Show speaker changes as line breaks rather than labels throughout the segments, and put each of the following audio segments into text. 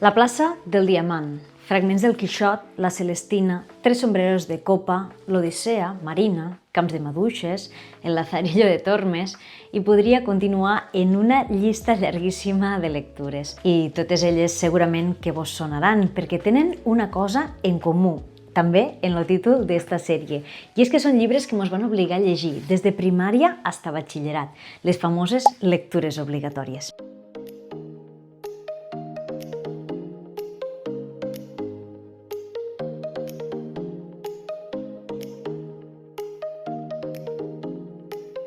La plaça del Diamant, fragments del Quixot, la Celestina, Tres sombreros de copa, l'Odissea, Marina, Camps de maduixes, el Lazarillo de Tormes, i podria continuar en una llista llarguíssima de lectures. I totes elles segurament que vos sonaran, perquè tenen una cosa en comú, també en el títol d'esta sèrie, i és que són llibres que ens van obligar a llegir des de primària fins a batxillerat, les famoses lectures obligatòries.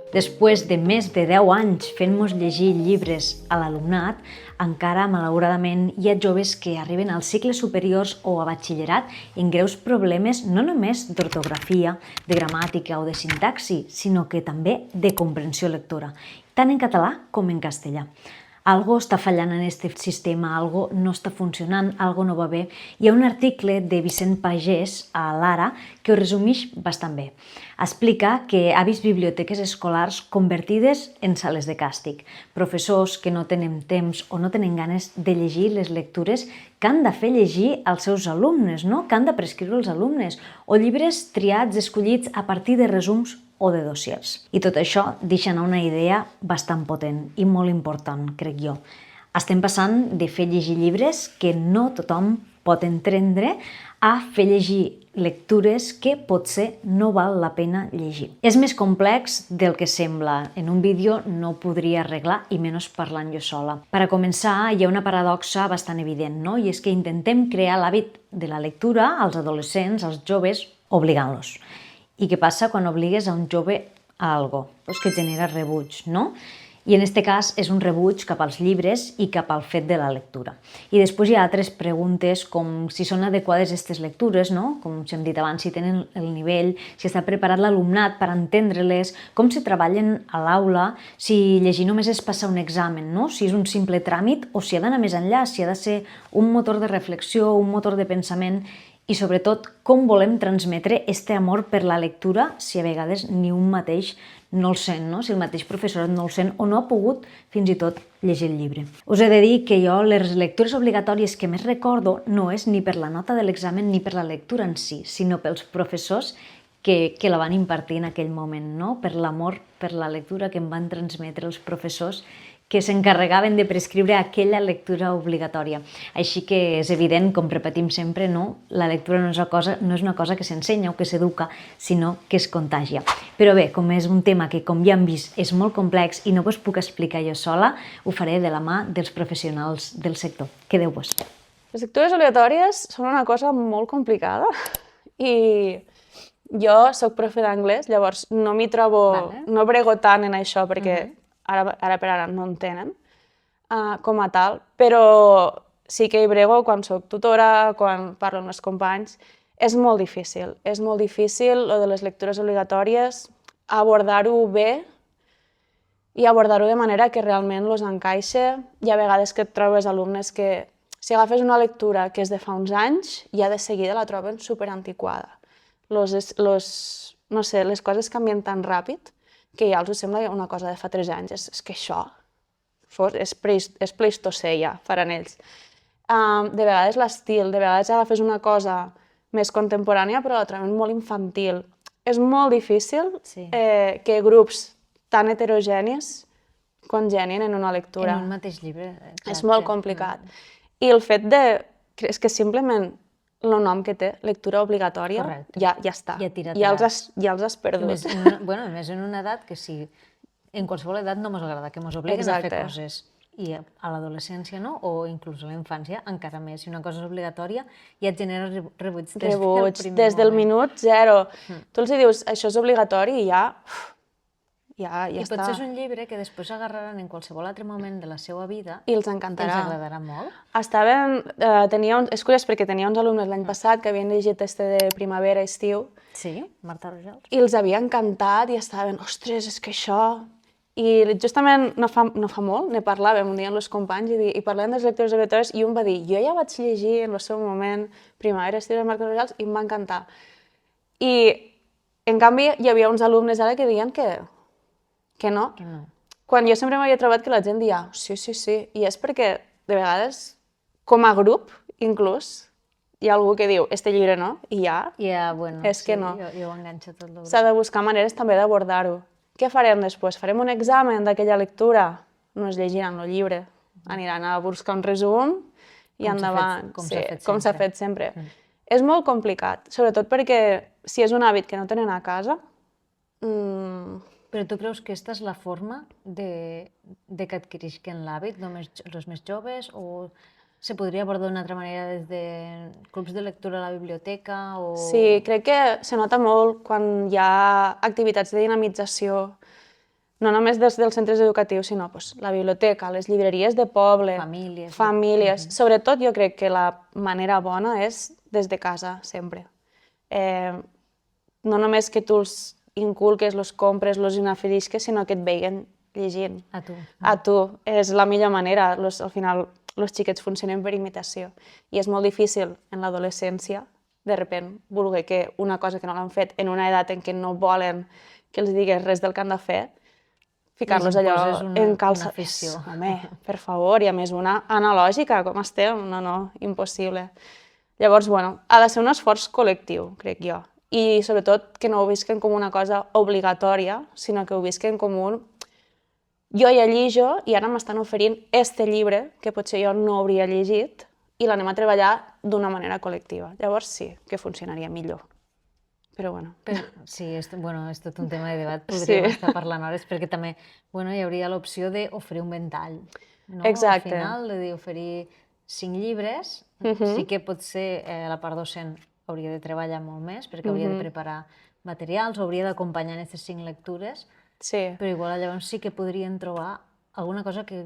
Després de més de 10 anys fent-nos llegir llibres a l'alumnat, encara, malauradament, hi ha joves que arriben als cicles superiors o a batxillerat en greus problemes no només d'ortografia, de gramàtica o de sintaxi, sinó que també de comprensió lectora, tant en català com en castellà. Algo està fallant en aquest sistema, algo no està funcionant, algo no va bé. Hi ha un article de Vicent Pagès a l'Ara que ho resumeix bastant bé. Explica que ha vist biblioteques escolars convertides en sales de càstig, professors que no tenen temps o no tenen ganes de llegir les lectures que han de fer llegir als seus alumnes, que han de prescriure als alumnes, o llibres triats, escollits a partir de resums o de dossiers. I tot això deixa anar una idea bastant potent i molt important, crec jo. Estem passant de fer llegir llibres que no tothom pot entendre a fer llegir lectures que potser no val la pena llegir. És més complex del que sembla. En un vídeo no ho podria arreglar, i menys parlant jo sola. Per a començar, hi ha una paradoxa bastant evident, i és que intentem crear l'hàbit de la lectura als adolescents, als joves, obligant-los. I què passa quan obligues a un jove a algo? Doncs que genera rebuig, I en aquest cas és un rebuig cap als llibres i cap al fet de la lectura. I després hi ha altres preguntes com si són adequades aquestes lectures, com hem dit abans, si tenen el nivell, si està preparat l'alumnat per entendre-les, com se treballen a l'aula, si llegir només és passar un examen, si és un simple tràmit o si ha d'anar més enllà, si ha de ser un motor de reflexió, un motor de pensament, i sobretot com volem transmetre este amor per la lectura si a vegades ni un mateix no el sent, si el mateix professorat no el sent o no ha pogut fins i tot llegir el llibre. Us he de dir que jo les lectures obligatòries que més recordo no és ni per la nota de l'examen ni per la lectura en si, sinó pels professors que la van impartir en aquell moment, per l'amor per la lectura que em van transmetre els professors que s'encarregaven de prescriure aquella lectura obligatòria. Així que és evident, com repetim sempre, la lectura no és una cosa que s'ensenya o que s'educa, sinó que es contagia. Però bé, com és un tema que, com ja hem vist, és molt complex i no vos puc explicar jo sola, ho faré de la mà dels professionals del sector. Quedeu-vos.
Les lectures obligatòries són una cosa molt complicada i jo soc profe d'anglès, llavors no m'hi trobo, no brego tant en això perquè ara per ara no en tenen com a tal, però sí que hi brego quan soc tutora, quan parlo amb els companys. És molt difícil lo de les lectures obligatòries, abordar-ho bé i abordar-ho de manera que realment els encaixa. Hi ha vegades que et trobes alumnes que si agafes una lectura que és de fa uns anys, ja de seguida la troben superantiquada. No sé, les coses canvien tan ràpid que ja els sembla una cosa de fa 3 anys. És que això és pleistocè ja, faran ells. De vegades l'estil, de vegades agafes una cosa més contemporània però la troben molt infantil. És molt difícil que grups tan heterogenis congenien en una lectura.
En un mateix llibre.
És molt complicat. I el fet de... És que simplement el nom que té, lectura obligatòria, ja està. Ja els has perdut.
A més, en una edat que sí, en qualsevol edat no ens agrada que ens obliguen a fer coses. I a l'adolescència no, o inclús a la infància, encara més. Si una cosa és obligatòria, ja et genera rebuig des del primer moment.
Des del minut zero. Tu els dius, això és obligatori i ja està.
I potser és un llibre que després agarraran en qualsevol altre moment de la seva vida
i els encantarà.
Els agradarà molt.
És curiós perquè tenia uns alumnes l'any passat que havien llegit este de primavera-estiu.
Sí, Marta Rojals.
I els havia encantat i estaven, ostres, és que això... I justament no fa molt ne parlàvem un dia amb els companys i parlàvem de les lectures obligatòries i un va dir, jo ja vaig llegir en el seu moment primavera-estiu de Marta Rojals i em va encantar. I, en canvi, hi havia uns alumnes ara que deien que no. Quan jo sempre m'havia trobat que la gent deia sí, i és perquè de vegades com a grup, inclús, hi ha algú que diu, este llibre no, i ja,
bueno,
és que no.
Jo ho enganxo tot el grup.
S'ha de buscar maneres també d'abordar-ho. Què farem després? Farem un examen d'aquella lectura? No es llegiran el llibre. Aniran a buscar un resum i endavant. Com s'ha fet sempre. És molt complicat, sobretot perquè si és un hàbit que no tenen a casa...
Però tu creus que aquesta és la forma de que adquirisquen l'hàbit els més joves o se podria abordar d'una altra manera des de clubs de lectura a la biblioteca?
Sí, crec que se nota molt quan hi ha activitats de dinamització, no només des dels centres educatius, sinó la biblioteca, les llibreries de poble, famílies. Sobretot jo crec que la manera bona és des de casa, sempre. No només que tu els inculques, los compres, los inaferisques, sinó que et veien llegint.
A tu.
A tu. És la millor manera. Al final, els xiquets funcionen per imitació. I és molt difícil en l'adolescència, de sobte, voler que una cosa que no l'han fet en una edat en què no volen que els digues res del que han de fer, ficar-los allò en calça. Home, per favor, i a més una analògica, com estem? No, impossible. Llavors, bueno, ha de ser un esforç col·lectiu, crec jo. I sobretot que no ho visquen com una cosa obligatòria, sinó que ho visquen com un... Jo ja llijo i ara m'estan oferint este llibre que potser jo no hauria llegit i l'anem a treballar d'una manera col·lectiva. Llavors sí que funcionaria millor. Però bueno...
Sí, és tot un tema de debat. Podríem estar parlant hores perquè també hi hauria l'opció d'oferir un ventall.
Exacte.
Al final, d'oferir 5 llibres, sí que potser la part docent hauria de treballar molt més perquè hauria de preparar materials, hauria d'acompanyar aquestes 5 lectures, però igual llavors sí que podrien trobar alguna cosa que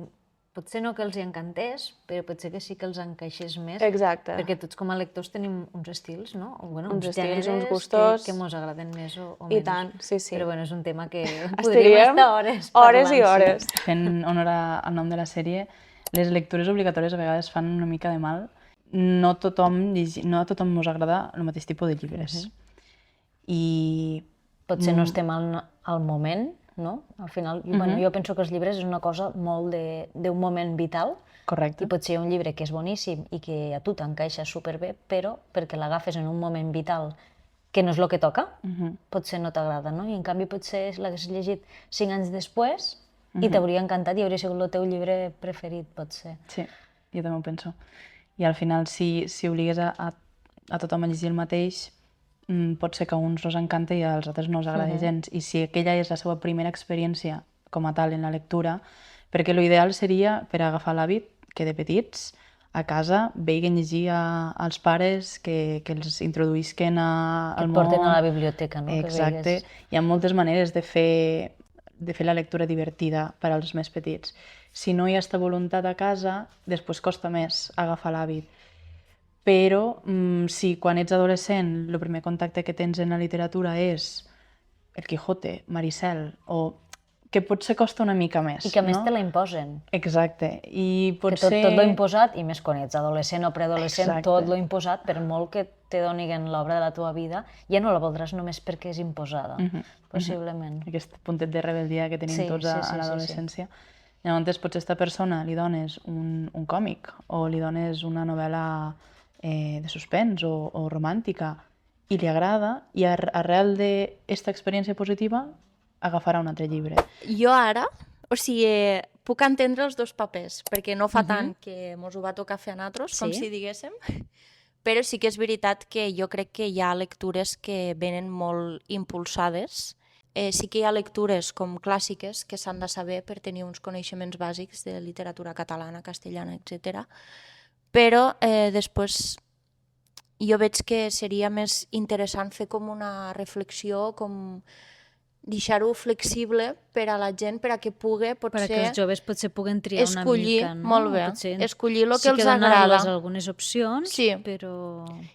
potser no que els hi encantés, però potser que sí que els encaixés més.
Exacte.
Perquè tots com a lectors tenim uns estils, no?
Uns estils, uns gustos...
que ens agraden més o menys.
I tant, sí.
Però és un tema que podríem estar hores parlant.
Hores i hores.
Fent honor al nom de la sèrie, les lectures obligatòries a vegades fan una mica de mal. No a tothom ens agrada el mateix tipus de llibres. I...
Potser no estem al moment, no? Al final, jo penso que els llibres és una cosa molt d'un moment vital.
Correcte.
I potser hi ha un llibre que és boníssim i que a tu t'encaixa superbé, però perquè l'agafes en un moment vital que no és el que toca, potser no t'agrada, no? I en canvi potser l'haguessis llegit 5 anys després i t'hauria encantat i hauria sigut el teu llibre preferit, potser.
Sí, jo també ho penso. I al final, si obligues a tothom a llegir el mateix, pot ser que a uns els encanta i als altres no els agrada gens. I si aquella és la seva primera experiència com a tal en la lectura, perquè l'ideal seria, per agafar l'hàbit, que de petits a casa veien llegir als pares, que els introduïsquen al món.
Que porten a la biblioteca, no?
Exacte. Hi ha moltes maneres de fer la lectura divertida per als més petits. Si no hi ha aquesta voluntat a casa, després costa més agafar l'hàbit. Però si quan ets adolescent el primer contacte que tens en la literatura és El Quijote, Maricel, o que potser costa una mica més.
I que a més te la imposen.
Exacte. I potser...
Que tot lo imposat, i més quan ets adolescent o preadolescent, tot lo imposat, per molt que te donin l'obra de la teva vida, ja no la voldràs només perquè és imposada, possiblement.
Aquest puntet de rebeldia que tenim tots a l'adolescència. Llavors, potser a aquesta persona li dones un còmic o li dones una novel·la de suspens o romàntica i li agrada, i arrel d'aquesta experiència positiva agafarà un altre llibre.
Jo ara, puc entendre els dos papers, perquè no fa tant que mos ho va tocar fer a nosaltres, com si diguéssim, però sí que és veritat que jo crec que hi ha lectures que venen molt impulsades. Sí que hi ha lectures com clàssiques que s'han de saber per tenir uns coneixements bàsics de literatura catalana, castellana, etc. Però després jo veig que seria més interessant fer com una reflexió, com deixar-ho flexible per a la gent, per a que pugui potser...
Perquè els joves potser puguen triar una mica, no?
Molt bé, escollir el que els agrada.
Sí que donar-les algunes opcions, però...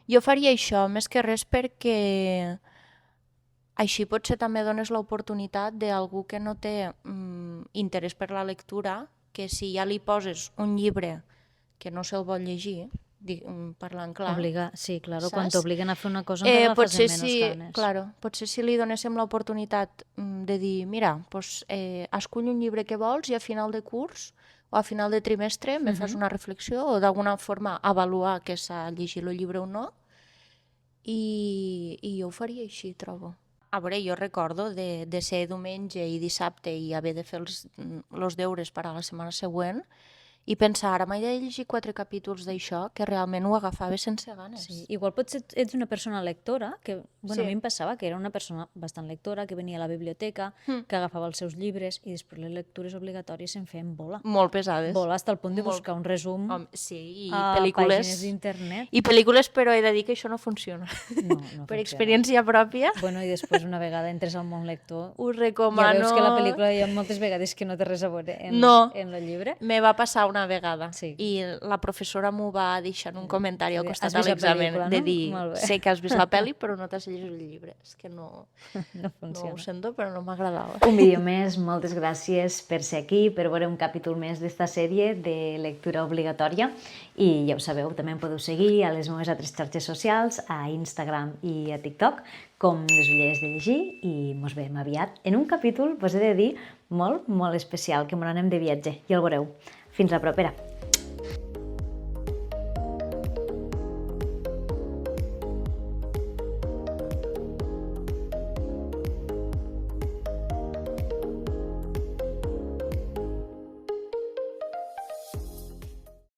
Jo faria això, més que res perquè així potser també dones l'oportunitat d'algú que no té interès per la lectura, que si ja li poses un llibre que no se'l vol llegir, parlant clar.
Sí, claro, quan t'obliguen a fer una cosa encara la fas amb menys ganes.
Claro, potser si li donéssim l'oportunitat de dir, mira, escull un llibre que vols i a final de curs o a final de trimestre me fas una reflexió o d'alguna forma avaluar que s'ha llegit el llibre o no, i jo ho faria així, trobo. A veure, jo recordo de ser diumenge i dissabte i haver de fer els deures per a la setmana següent i pensar, ara m'he de llegir 4 capítols d'això, que realment ho agafava sense ganes.
Sí, igual potser ets una persona lectora, que bueno,
Sí.
a mi em passava que era una persona bastant lectora, que venia a la biblioteca, que agafava els seus llibres i després les lectures obligatòries se'n feien bola.
Molt pesades.
Bola fins al punt de buscar un resum
Sí, i
a
pel·lícules.
pàgines d'internet.
I pel·lícules, però he de dir que això no funciona.
No
Per
funciona.
experiència pròpia,
Bueno, i després una vegada entres al món lector,
us
ja
recomano...
veus que la pel·lícula hi ha moltes vegades que no té res a veure en el llibre.
Me va passar una vegada
Sí.
i la professora m'ho va deixar en un comentari al
de,
costat
"Has
de
vist la
l'examen,
pel·lícula,
de
no?"
dir,
Molt bé.
sé que has vist la pel·li però no t'has llegit el llibre. És que no
No
ho
funciona.
sento, però no m'agradava.
Un vídeo més, moltes gràcies per ser aquí, per veure un capítol més d'esta sèrie de lectura obligatòria. I ja ho sabeu, també em podeu seguir a les meves altres xarxes socials, a Instagram i a TikTok, com les ulleres de llegir, i mos veiem aviat en un capítol, vos he de dir, molt, molt especial, que me n'anem de viatge, ja el veureu. Fins la propera.